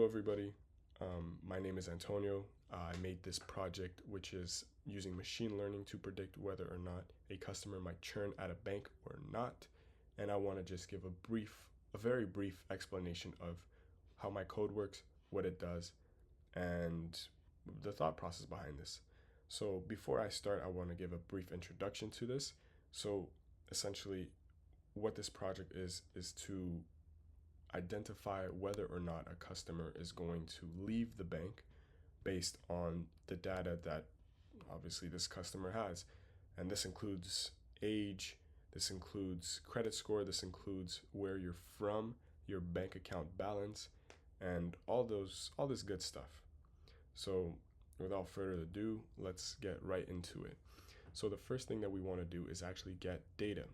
Hello, everybody. My name is Antonio. I made this project, which is using machine learning to predict whether or not a customer might churn at a bank or not. And I want to just give a very brief explanation of how my code works, what it does, and the thought process behind this. So before I start, I want to give a brief introduction to this. So essentially, what this project is to identify whether or not a customer is going to leave the bank based on the data that obviously this customer has. And this includes age, this includes credit score, this includes where you're from, your bank account balance, and all this good stuff. So without further ado, let's get right into it. So the first thing that we want to do is actually get data,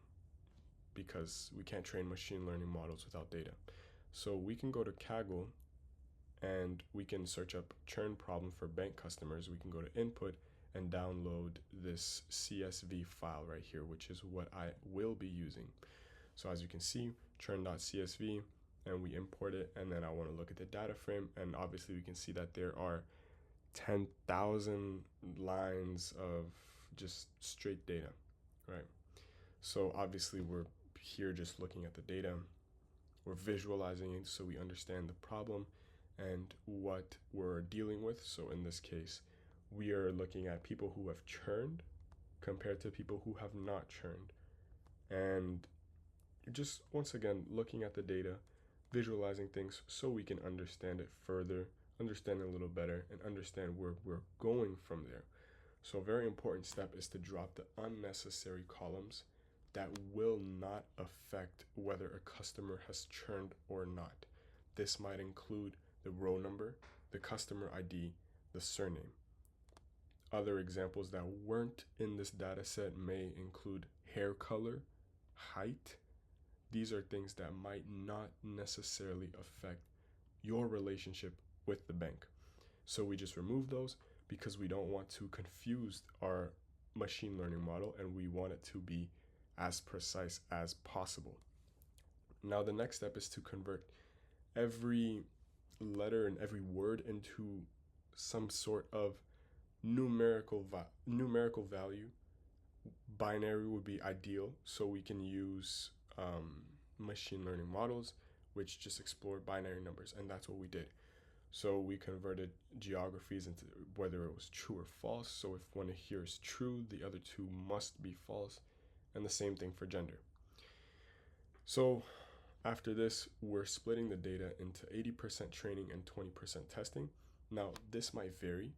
because we can't train machine learning models without data. So we can go to Kaggle and we can search up churn problem for bank customers. We can go to input and download this CSV file right here, which is what I will be using. So as you can see, churn.csv, and we import it, and then I want to look at the data frame, and obviously we can see that there are 10,000 lines of just straight data, right? So obviously we're here just looking at the data. We're visualizing it so we understand the problem and what we're dealing with. So in this case, we are looking at people who have churned compared to people who have not churned. And just once again, looking at the data, visualizing things so we can understand it further, understand it a little better, and understand where we're going from there. So a very important step is to drop the unnecessary columns that will not affect whether a customer has churned or not. This might include the row number, the customer ID, the surname. Other examples that weren't in this data set may include hair color, height. These are things that might not necessarily affect your relationship with the bank. So we just remove those because we don't want to confuse our machine learning model, and we want it to be as precise as possible. Now the next step is to convert every letter and every word into some sort of numerical value. Binary would be ideal, so we can use machine learning models which just explore binary numbers, and that's what we did. So we converted geographies into whether it was true or false. So if one here is true, the other two must be false. And the same thing for gender. So after this, we're splitting the data into 80% training and 20% testing. Now, this might vary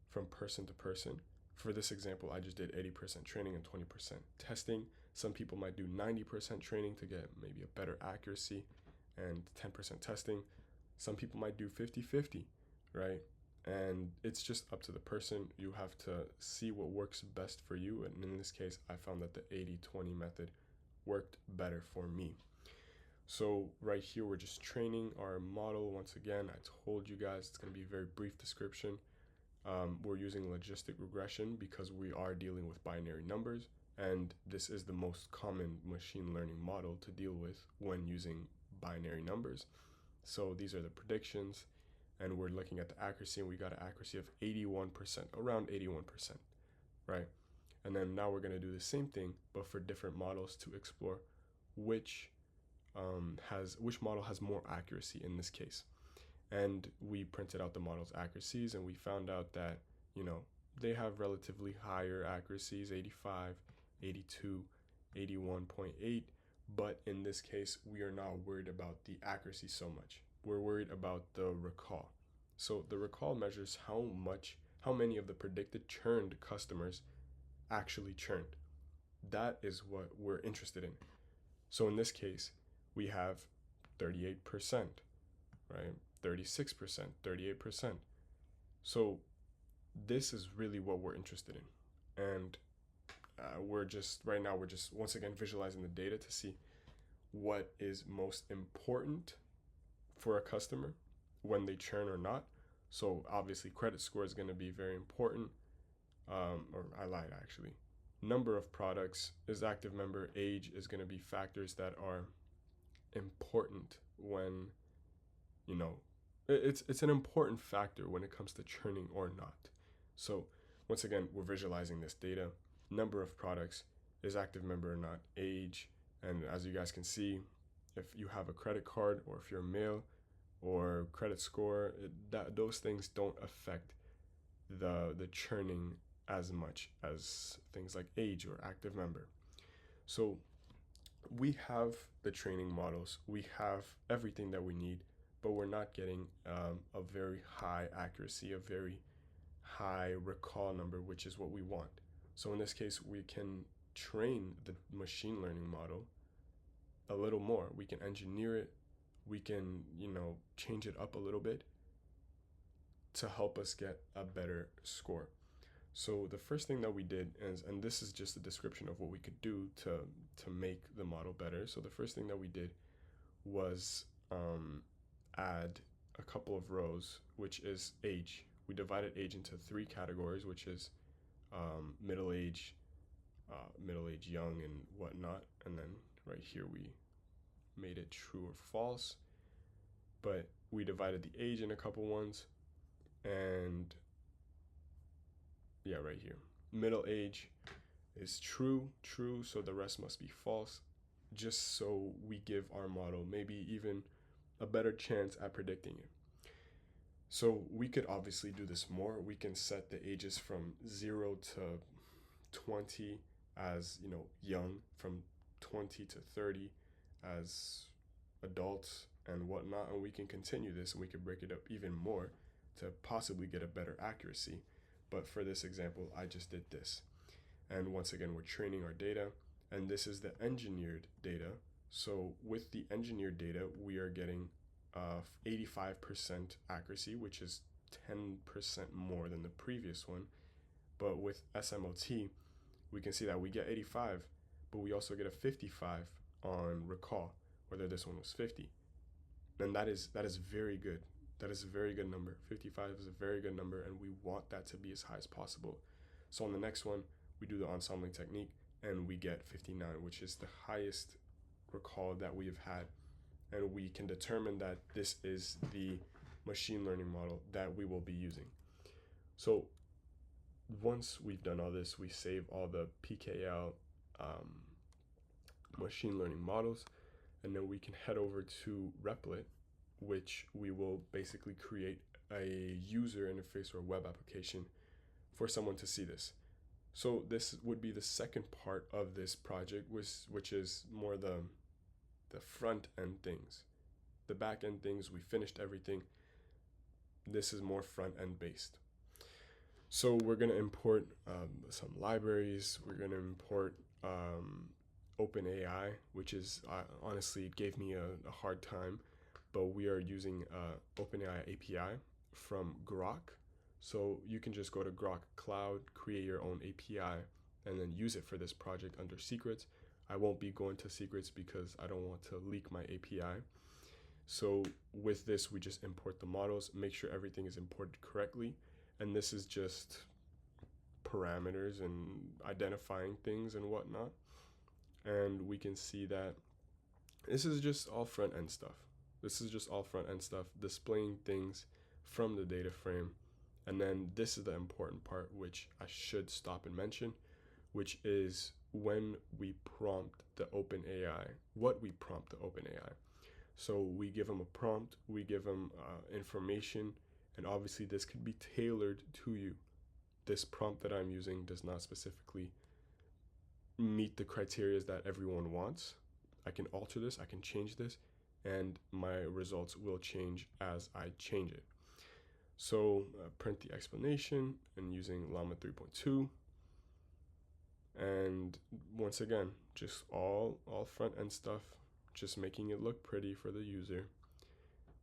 from person to person. For this example, I just did 80% training and 20% testing. Some people might do 90% training to get maybe a better accuracy and 10% testing. Some people might do 50-50, right? And it's just up to the person. You have to see what works best for you. And in this case, I found that the 80-20 method worked better for me. So right here, we're just training our model. Once again, I told you guys it's going to be a very brief description. We're using logistic regression because we are dealing with binary numbers. And this is the most common machine learning model to deal with when using binary numbers. So these are the predictions. And we're looking at the accuracy, and we got an accuracy of 81%, around 81%, right? And then now we're going to do the same thing, but for different models to explore which model has more accuracy in this case. And we printed out the model's accuracies, and we found out that, they have relatively higher accuracies, 85, 82, 81.8. But in this case, we are not worried about the accuracy so much. We're worried about the recall. So the recall measures how many of the predicted churned customers actually churned. That is what we're interested in. So in this case, we have 38%, right? 36%, 38%. So this is really what we're interested in. And right now we're just once again visualizing the data to see what is most important for a customer when they churn or not. So obviously credit score is going to be very important. Or I lied actually. Number of products is active member, age is going to be factors that are important when it's an important factor when it comes to churning or not. So once again, we're visualizing this data, number of products, is active member or not, age, and as you guys can see, if you have a credit card or if you're male or credit score, those things don't affect the churning as much as things like age or active member. So we have the training models, we have everything that we need, but we're not getting a very high accuracy, a very high recall number, which is what we want. So in this case, we can train the machine learning model a little more. We can engineer it, we can, change it up a little bit to help us get a better score. So the first thing that we did is, and this is just a description of what we could do to make the model better. So the first thing that we did was add a couple of rows, which is age. We divided age into 3 categories, which is middle age, young, and whatnot. And then right here we made it true or false. But we divided the age in a couple ones, and yeah, right here, middle age is true, so the rest must be false, just so we give our model maybe even a better chance at predicting it. So we could obviously do this more. We can set the ages from 0 to 20 as, young, from 20 to 30 as adults and whatnot, and we can continue this, and we could break it up even more to possibly get a better accuracy. But for this example, I just did this. And once again, we're training our data, and this is the engineered data. So with the engineered data, we are getting 85% accuracy, which is 10% more than the previous one. But with SMOT, we can see that we get 85, but we also get a 55 on recall, whether this one was 50. And that is very good. That is a very good number. 55 is a very good number, and we want that to be as high as possible. So on the next one, we do the ensembling technique, and we get 59, which is the highest recall that we have had. And we can determine that this is the machine learning model that we will be using. So once we've done all this, we save all the PKL machine learning models, and then we can head over to Replit, which we will basically create a user interface or a web application for someone to see this. So this would be the second part of this project, which is more the front end things. The back end things, we finished everything. This is more front end based. So we're going to import some libraries. We're going to import OpenAI, which is, honestly, it gave me a hard time, but we are using OpenAI API from Grok. So you can just go to Grok Cloud, create your own API, and then use it for this project under secrets. I won't be going to secrets because I don't want to leak my API. So with this, we just import the models, make sure everything is imported correctly. And this is just parameters and identifying things and whatnot. And we can see that this is just all front end stuff. Displaying things from the data frame. And then this is the important part, which I should stop and mention, which is when we prompt the OpenAI, what we prompt the OpenAI. So we give them a prompt, we give them information, and obviously this could be tailored to you. This prompt that I'm using does not specifically meet the criteria that everyone wants. I can alter this, I can change this, and my results will change as I change it. So print the explanation and using Llama 3.2. And once again, just all front end stuff, just making it look pretty for the user.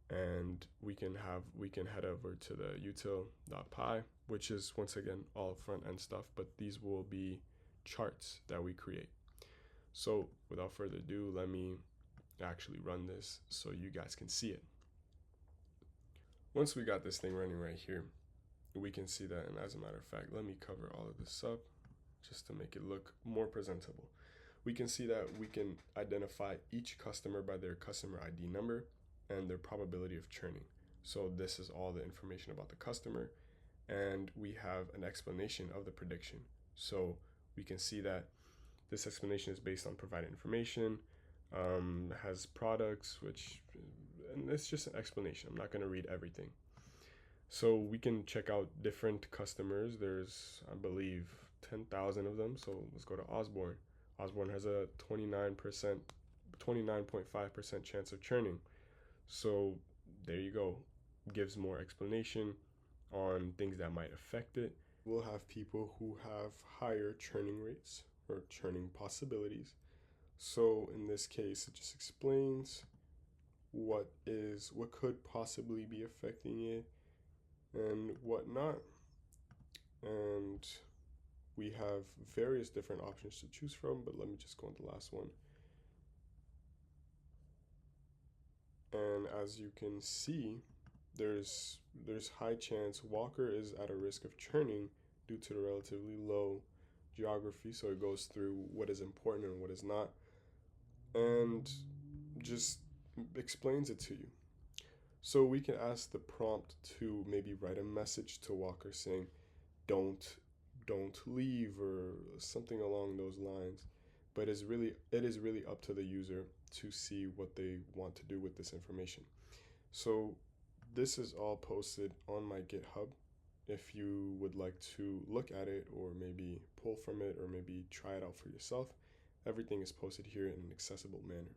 And we can head over to the util.py, which is once again all front end stuff, but these will be charts that we create. So without further ado, let me actually run this so you guys can see it. Once we got this thing running right here, we can see that, and as a matter of fact, let me cover all of this up just to make it look more presentable. We can see that we can identify each customer by their customer ID number and their probability of churning. So this is all the information about the customer, and we have an explanation of the prediction. So we can see that this explanation is based on provided information, has products, and it's just an explanation. I'm not going to read everything. So we can check out different customers. There's, I believe, 10,000 of them. So let's go to Osborne. Osborne has a 29.5% chance of churning. So there you go. Gives more explanation on things that might affect it. We'll have people who have higher churning rates or churning possibilities. So in this case, it just explains what could possibly be affecting it and whatnot. And we have various different options to choose from, but let me just go on the last one. And as you can see, there's high chance Walker is at a risk of churning due to the relatively low geography. So it goes through what is important and what is not, and just explains it to you. So we can ask the prompt to maybe write a message to Walker saying, don't leave, or something along those lines. But it is really up to the user to see what they want to do with this information. So this is all posted on my GitHub. If you would like to look at it, or maybe pull from it, or maybe try it out for yourself, everything is posted here in an accessible manner.